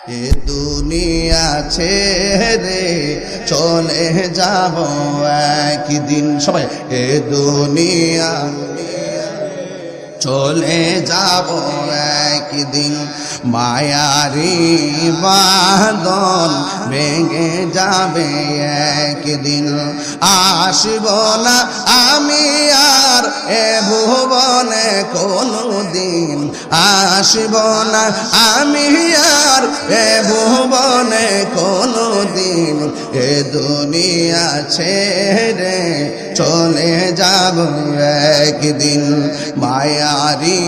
এ দুনিয়া ছেড়ে চলে যাব একদিন, সবাই এ দুনিয়া চলে যাব একদিন, মায়ারি বাঁধন ভেঙে যাবে একদিন। আসব না আমি আর এ ভুবনে কোনো দিন, আসব না আমি আর এ ভুবনে কোনো দিন। এ দুনিয়া ছেড়ে চলে যাব একদিন, মায়ারি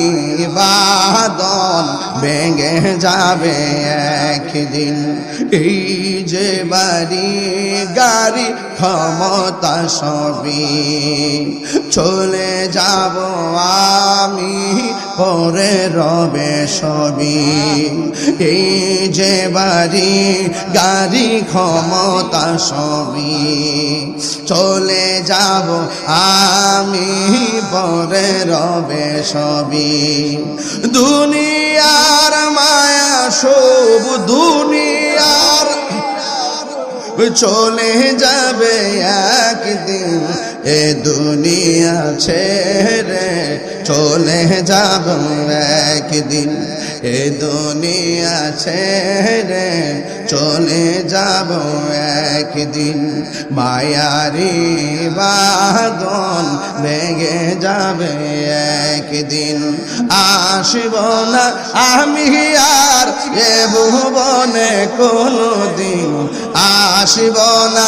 বাঁধন ভেঙে যাবে একদিন। এই যে বাড়ি গাড়ি ক্ষমতা সবই চলে যাব আমি, পরে রবে সবই। এই যে বাড়ি গাড়ি ক্ষমতা সবই চলে যাব আমি, পরে রবে সবই। দুনিয়ার মায়া সব দুনিয়ার চলে যাবে একদিন, এ দুনিয়া ছেড়ে চলে যাব একদিন। এ দুনিয়া ছেড়ে চলে যাব একদিন, মায়ারি বাঁধন ভেঙে যাবে একদিন। আসব না আমি আর এ ভুবনে কোনো দিন, আসব না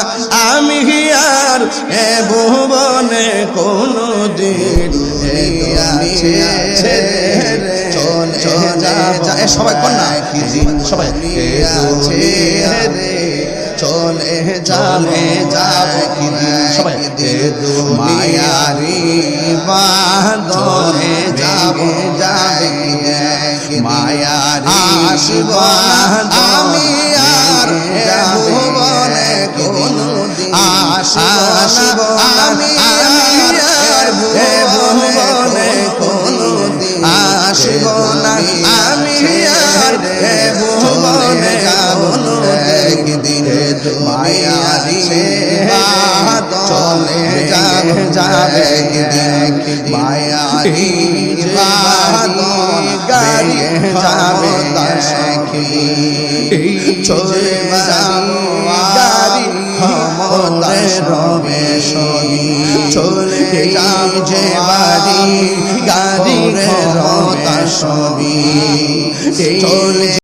আমি আর এ ভুবনে কোনো দিন। এ দুনিয়া ছেড়ে চলে যায় সবাই কন্যা একদিন, সবাই এ ছেড়ে চলে যাবে একদিন, সবাই এ মায়ারি বাঁধন যাবে মায়ারি। আসব আমি আর ভুবনে কোনো দিন, আসব আমি আর ভুবনে কোনো দিন। আসব না আমি আর ভুবনে কোনো একদিন, মায়ারি চলে যাবে একদিন, মায়ারি গাড়ি যাবে চলে গাড়ি ক্ষমতা রবে সবই চলে যে বাড়ি গাড়ি ক্ষমতা সবই চলে।